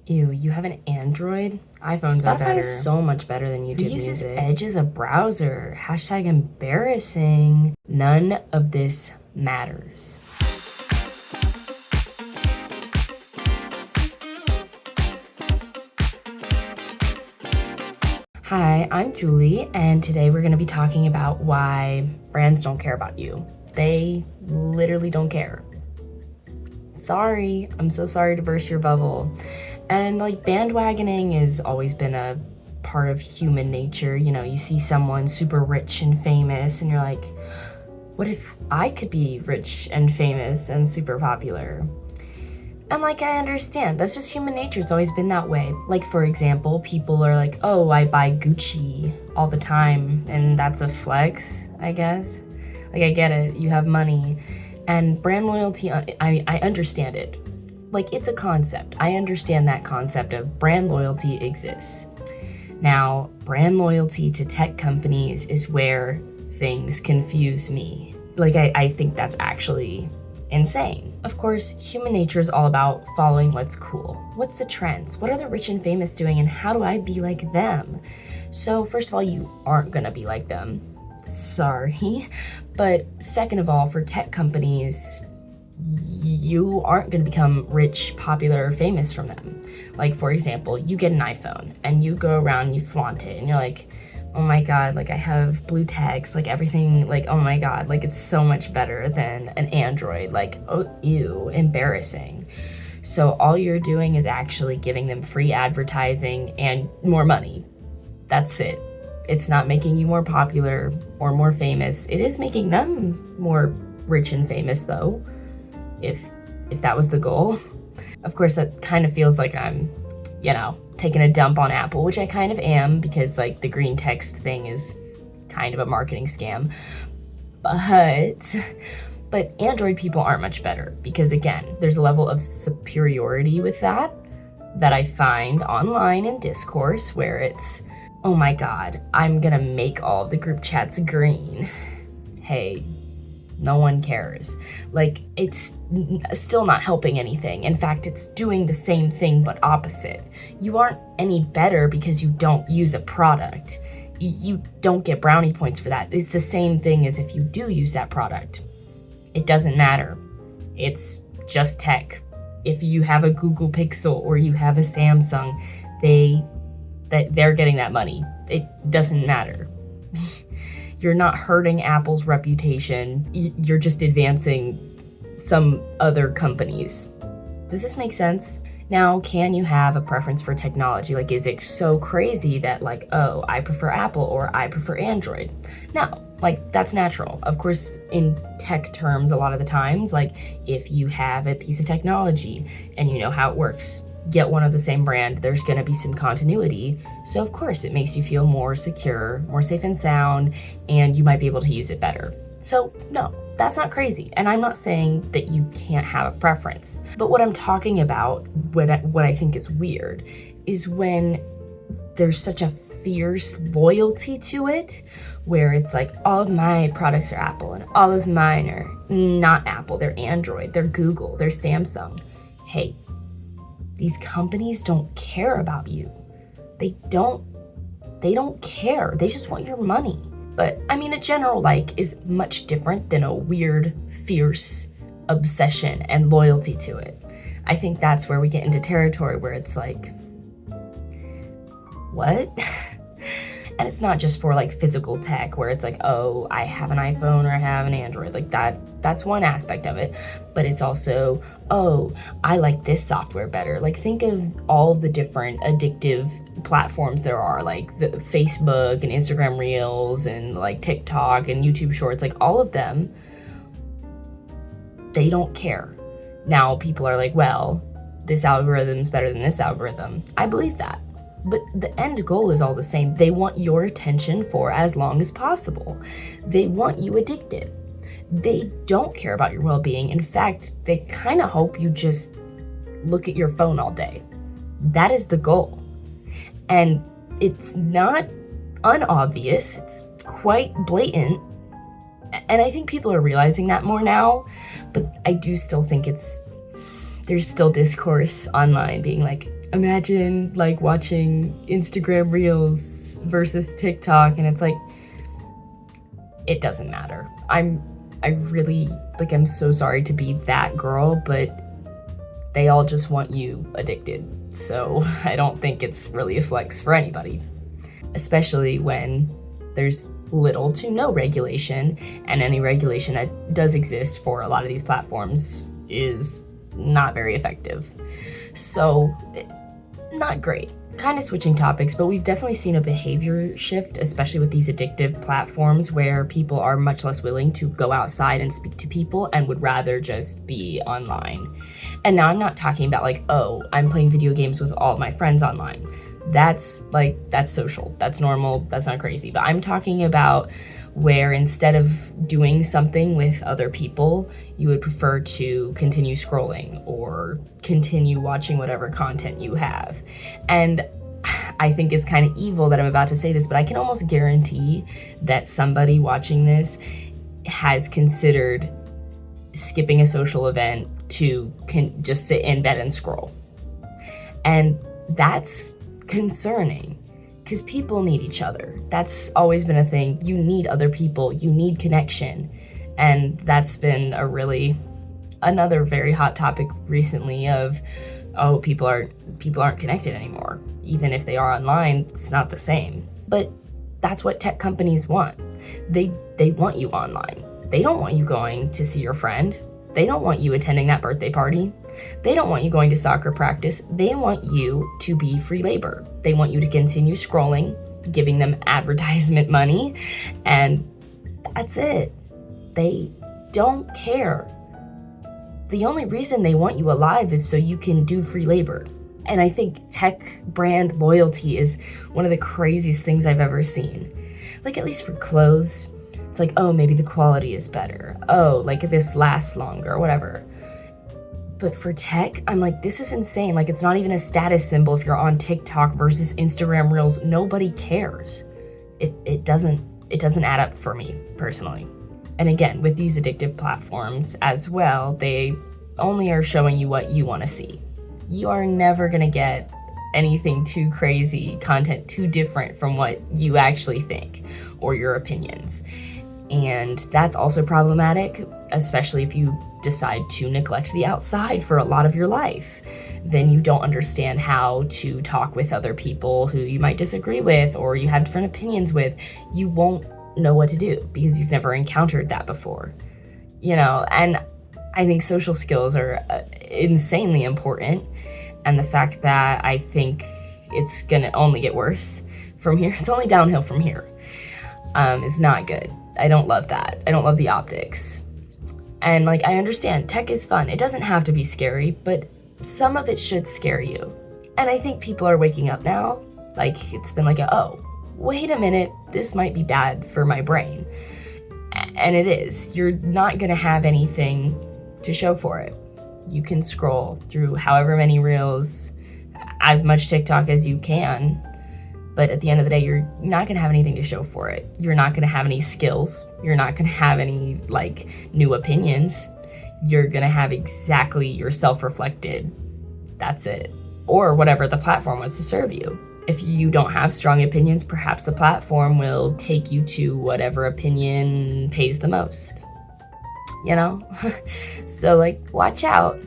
Ew, you have an Android? iPhones are better. Spotify is so much better than YouTube Music. Who uses Edge as a browser? Hashtag embarrassing. None of this matters. Hi, I'm Julie, and today we're going to be talking about why brands don't care about you. They literally don't care. Sorry, I'm so sorry to burst your bubble. And like bandwagoning has always been a part of human nature. You know, you see someone super rich and famous and you're like, what if I could be rich and famous and super popular? And like, I understand, that's just human nature. It's always been that way. Like, for example, people are like, oh, I buy Gucci all the time, and that's a flex, I guess. Like, I get it, you have money. And brand loyalty, I understand it. Like, it's a concept. I understand that concept of brand loyalty exists. Now, brand loyalty to tech companies is where things confuse me. Like, I think that's actually insane. Of course, human nature is all about following what's cool. What's the trends? What are the rich and famous doing, and how do I be like them? So first of all, you aren't gonna be like them. Sorry. But second of all, for tech companies, you aren't going to become rich, popular, or famous from them. Like, for example, you get an iPhone and you go around and you flaunt it and you're like, oh my god, like I have blue text, like everything, like oh my god, like it's so much better than an Android, like oh ew, embarrassing. So all you're doing is actually giving them free advertising and more money. That's it. It's not making you more popular or more famous. It is making them more rich and famous though, if that was the goal. Of course, that kind of feels like I'm, taking a dump on Apple, which I kind of am because like the green text thing is kind of a marketing scam. But Android people aren't much better because again, there's a level of superiority with that I find online in discourse where it's, oh my god, I'm gonna make all of the group chats green. Hey, no one cares. Like, it's still not helping anything. In fact, it's doing the same thing but opposite. You aren't any better because you don't use a product. You don't get brownie points for that. It's the same thing as if you do use that product. It doesn't matter. It's just tech. If you have a Google Pixel or you have a Samsung, they're getting that money. It doesn't matter. You're not hurting Apple's reputation. You're just advancing some other companies. Does this make sense? Now, can you have a preference for technology? Like, is it so crazy that like, oh, I prefer Apple or I prefer Android? No, like that's natural. Of course, in tech terms, a lot of the times, like if you have a piece of technology and you know how it works, get one of the same brand, there's gonna be some continuity. So of course it makes you feel more secure, more safe and sound, and you might be able to use it better. So no, that's not crazy. And I'm not saying that you can't have a preference. But what I'm talking about, what I think is weird, is when there's such a fierce loyalty to it, where it's like all of my products are Apple and all of mine are not Apple, they're Android, they're Google, they're Samsung. Hey, these companies don't care about you. They don't care. They just want your money. But I mean, a general like is much different than a weird, fierce obsession and loyalty to it. I think that's where we get into territory where it's like, what? And it's not just for like physical tech where it's like, oh, I have an iPhone or I have an Android. Like that's one aspect of it. But it's also, oh, I like this software better. Like think of all of the different addictive platforms there are, like the Facebook and Instagram Reels and like TikTok and YouTube Shorts, like all of them, they don't care. Now people are like, well, this algorithm's better than this algorithm. I believe that. But the end goal is all the same. They want your attention for as long as possible. They want you addicted. They don't care about your well-being. In fact, they kind of hope you just look at your phone all day. That is the goal. And it's not unobvious. It's quite blatant. And I think people are realizing that more now. But I do still think there's still discourse online being like, Imagine like watching Instagram Reels versus TikTok, and it's like, it doesn't matter. I'm so sorry to be that girl, but they all just want you addicted. So I don't think it's really a flex for anybody, especially when there's little to no regulation, and any regulation that does exist for a lot of these platforms is not very effective. So, not great. Kind of switching topics, but we've definitely seen a behavior shift, especially with these addictive platforms where people are much less willing to go outside and speak to people and would rather just be online. And now I'm not talking about like, oh, I'm playing video games with all of my friends online. That's social, that's normal, that's not crazy. But I'm talking about where instead of doing something with other people, you would prefer to continue scrolling or continue watching whatever content you have. And I think it's kind of evil that I'm about to say this, but I can almost guarantee that somebody watching this has considered skipping a social event to just sit in bed and scroll. And that's concerning, because people need each other. That's always been a thing. You need other people, you need connection. And that's been another very hot topic recently of, oh, people aren't connected anymore. Even if they are online, it's not the same. But that's what tech companies want. They want you online. They don't want you going to see your friend. They don't want you attending that birthday party. They don't want you going to soccer practice. They want you to be free labor. They want you to continue scrolling, giving them advertisement money, and that's it. They don't care. The only reason they want you alive is so you can do free labor. And I think tech brand loyalty is one of the craziest things I've ever seen. Like, at least for clothes, it's like, oh, maybe the quality is better. Oh, like this lasts longer, or whatever. But for tech, I'm like, this is insane. Like, it's not even a status symbol if you're on TikTok versus Instagram Reels. Nobody cares. It doesn't add up for me personally. And again, with these addictive platforms as well, they only are showing you what you want to see. You are never going to get anything too crazy, content too different from what you actually think or your opinions. And that's also problematic, especially if you decide to neglect the outside for a lot of your life. Then you don't understand how to talk with other people who you might disagree with or you have different opinions with. You won't know what to do because you've never encountered that before. And I think social skills are insanely important. And the fact that I think it's gonna only get worse from here, it's only downhill from here, is not good. I don't love that. I don't love the optics. And like, I understand tech is fun. It doesn't have to be scary, but some of it should scare you. And I think people are waking up now. Like, it's been like, oh, wait a minute, this might be bad for my brain. And it is. You're not gonna have anything to show for it. You can scroll through however many reels, as much TikTok as you can, but at the end of the day, you're not gonna have anything to show for it. You're not gonna have any skills. You're not gonna have any new opinions. You're gonna have exactly yourself reflected. That's it. Or whatever the platform wants to serve you. If you don't have strong opinions, perhaps the platform will take you to whatever opinion pays the most. So watch out.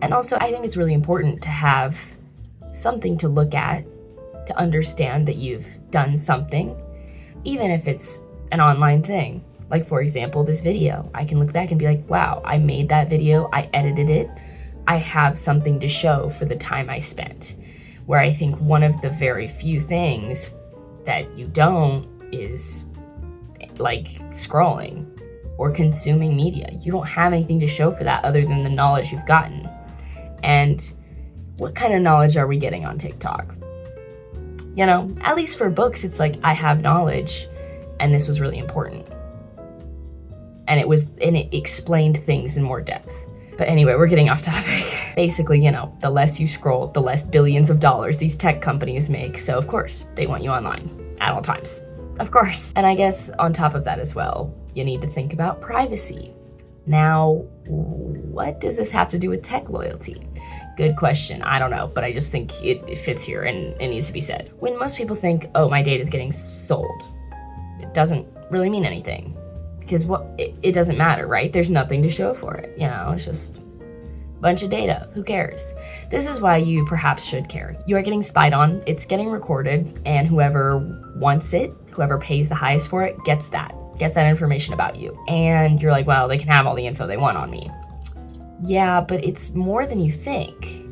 And also, I think it's really important to have something to look at to understand that you've done something, even if it's an online thing. Like, for example, this video. I can look back and be like, wow, I made that video, I edited it, I have something to show for the time I spent. Where I think one of the very few things that you don't is scrolling or consuming media. You don't have anything to show for that other than the knowledge you've gotten. And what kind of knowledge are we getting on TikTok? At least for books, it's like, I have knowledge and this was really important. And it explained things in more depth. But anyway, we're getting off topic. Basically, the less you scroll, the less billions of dollars these tech companies make. So of course, they want you online at all times. Of course. And I guess on top of that as well, you need to think about privacy. Now, what does this have to do with tech loyalty? Good question. I don't know, but I just think it fits here and it needs to be said. When most people think, oh, my data is getting sold, it doesn't really mean anything because it doesn't matter, right? There's nothing to show for it. It's just a bunch of data. Who cares? This is why you perhaps should care. You are getting spied on. It's getting recorded, and whoever wants it, whoever pays the highest for it, gets that information about you. And you're like, well, they can have all the info they want on me. Yeah, but it's more than you think.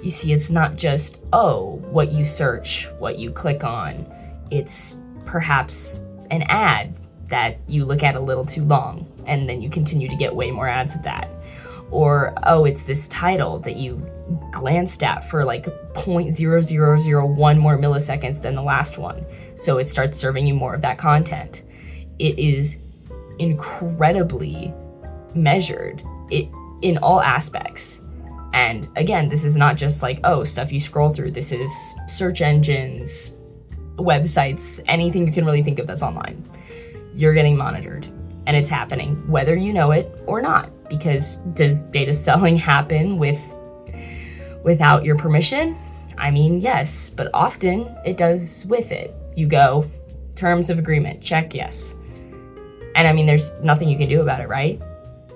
You see, it's not just, what you search, what you click on. It's perhaps an ad that you look at a little too long, and then you continue to get way more ads of that. Or, it's this title that you glanced at for like 0.0001 more milliseconds than the last one. So it starts serving you more of that content. It is incredibly measured. In all aspects. And again, this is not just like, stuff you scroll through. This is search engines, websites, anything you can really think of that's online. You're getting monitored, and it's happening whether you know it or not. Because does data selling happen without your permission? I mean, yes, but often it does with it. You go, terms of agreement, check yes. And I mean, there's nothing you can do about it, right?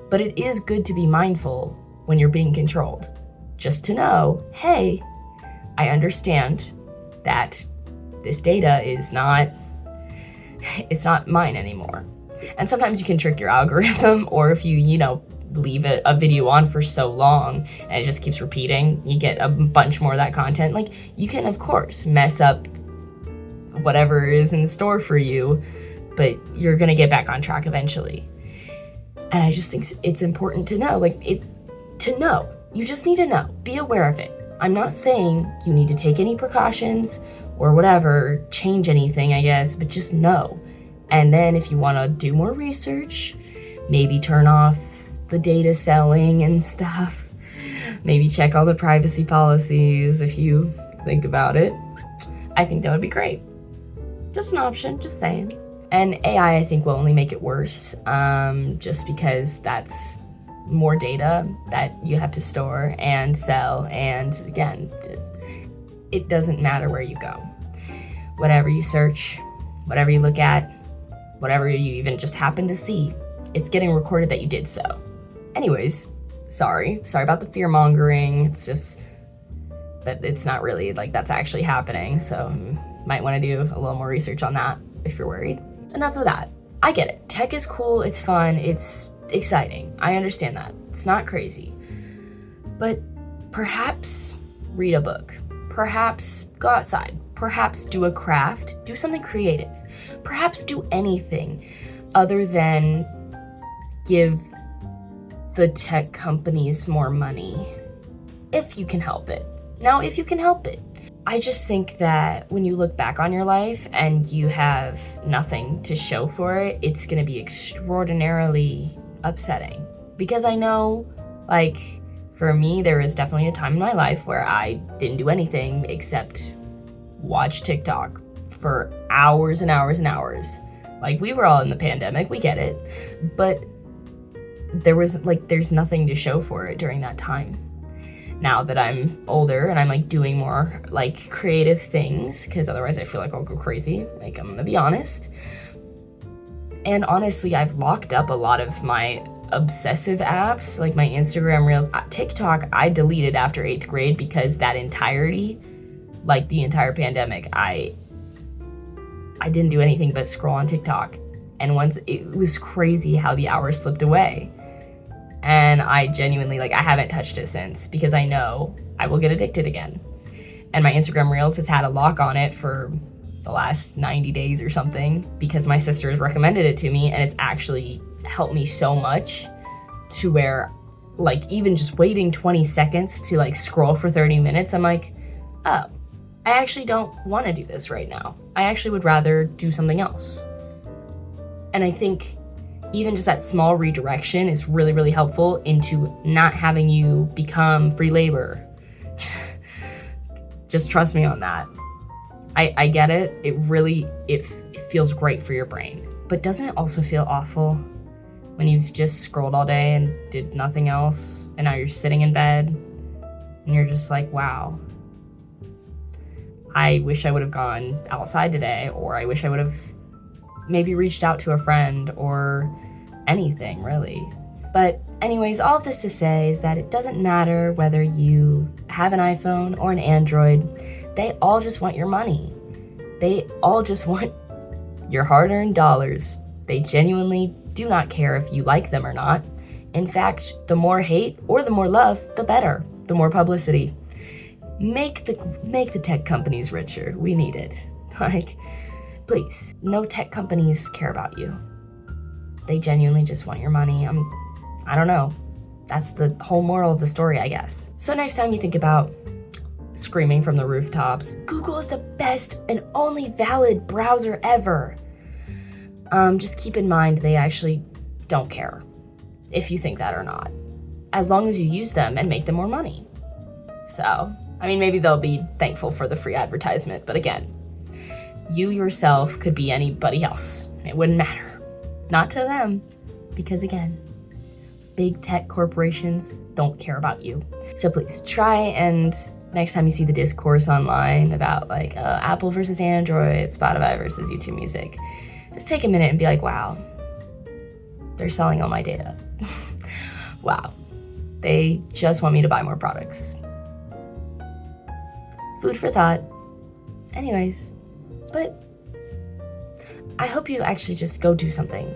But it is good to be mindful when you're being controlled. Just to know, hey, I understand that this data is not mine anymore. And sometimes you can trick your algorithm, or if you leave a video on for so long and it just keeps repeating, you get a bunch more of that content. Like, you can, of course, mess up whatever is in store for you, but you're gonna get back on track eventually. And I just think it's important to know, you just need to know, be aware of it. I'm not saying you need to take any precautions or whatever, change anything, I guess, but just know. And then if you want to do more research, maybe turn off the data selling and stuff. Maybe check all the privacy policies if you think about it. I think that would be great. Just an option, just saying. And AI, I think, will only make it worse, just because that's more data that you have to store and sell. And again, it doesn't matter where you go. Whatever you search, whatever you look at, whatever you even just happen to see, it's getting recorded that you did so. Anyways, sorry about the fear mongering. It's just that it's not really like that's actually happening. So might want to do a little more research on that if you're worried. Enough of that. I get it. Tech is cool. It's fun. It's exciting. I understand that. It's not crazy. But perhaps read a book. Perhaps go outside. Perhaps do a craft. Do something creative. Perhaps do anything other than give the tech companies more money. If you can help it. Now, if you can help it. I just think that when you look back on your life and you have nothing to show for it, it's gonna be extraordinarily upsetting. Because I know, for me, there was definitely a time in my life where I didn't do anything except watch TikTok for hours and hours and hours. We were all in the pandemic, we get it. But there's nothing to show for it during that time. Now that I'm older and I'm doing more creative things, because otherwise I feel like I'll go crazy, I'm gonna be honest. And honestly, I've locked up a lot of my obsessive apps, like my Instagram Reels. TikTok, I deleted after 8th grade because that entirety, the entire pandemic, I didn't do anything but scroll on TikTok. And once, it was crazy how the hours slipped away. And I genuinely, I haven't touched it since because I know I will get addicted again. And my Instagram Reels has had a lock on it for the last 90 days or something because my sister has recommended it to me, and it's actually helped me so much to where, even just waiting 20 seconds to, scroll for 30 minutes, I'm like, oh, I actually don't want to do this right now. I actually would rather do something else. And I think even just that small redirection is really, really helpful into not having you become free labor. Just trust me on that. I get it. It feels great for your brain. But doesn't it also feel awful when you've just scrolled all day and did nothing else, and now you're sitting in bed And you're just like, wow, I wish I would have gone outside today, or I wish I would have maybe reached out to a friend, or anything really. But anyways, all of this to say is that it doesn't matter whether you have an iPhone or an Android, they all just want your money. They all just want your hard-earned dollars. They genuinely do not care if you like them or not. In fact, the more hate or the more love, the better. The more publicity. Make the tech companies richer. We need it. Like, please, no tech companies care about you. They genuinely just want your money. I don't know. That's the whole moral of the story, I guess. So next time you think about screaming from the rooftops, Google is the best and only valid browser ever. Just keep in mind they actually don't care if you think that or not, as long as you use them and make them more money. So, I mean, maybe they'll be thankful for the free advertisement, but again, you yourself could be anybody else. It wouldn't matter. Not to them, because again, big tech corporations don't care about you. So please try, and next time you see the discourse online about like Apple versus Android, Spotify versus YouTube Music, just take a minute and be like, wow, they're selling all my data. Wow, they just want me to buy more products. Food for thought. Anyways, but I hope you actually just go do something.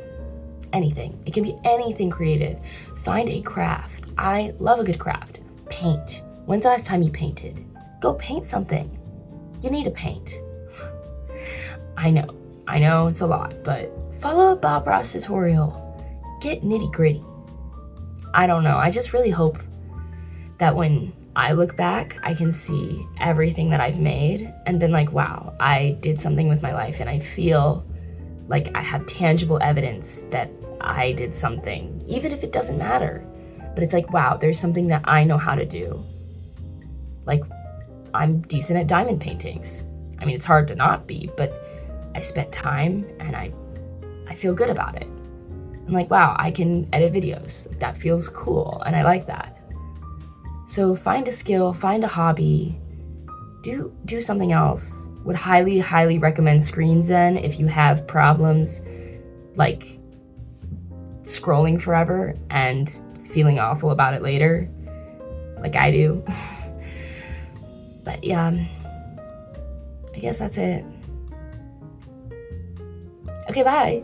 Anything. It can be anything creative. Find a craft. I love a good craft. Paint. When's the last time you painted? Go paint something. You need to paint. I know it's a lot, but follow a Bob Ross tutorial. Get nitty gritty. I don't know. I just really hope that when I look back, I can see everything that I've made and been like, wow, I did something with my life, and I feel like I have tangible evidence that I did something, even if it doesn't matter. But it's like, wow, there's something that I know how to do. Like, I'm decent at diamond paintings. I mean, it's hard to not be, but I spent time and I feel good about it. I'm like, wow, I can edit videos. That feels cool, and I like that. So find a skill, find a hobby, do something else. Would highly, highly recommend Screen Zen if you have problems like scrolling forever and feeling awful about it later, like I do. But yeah, I guess that's it. Okay, bye.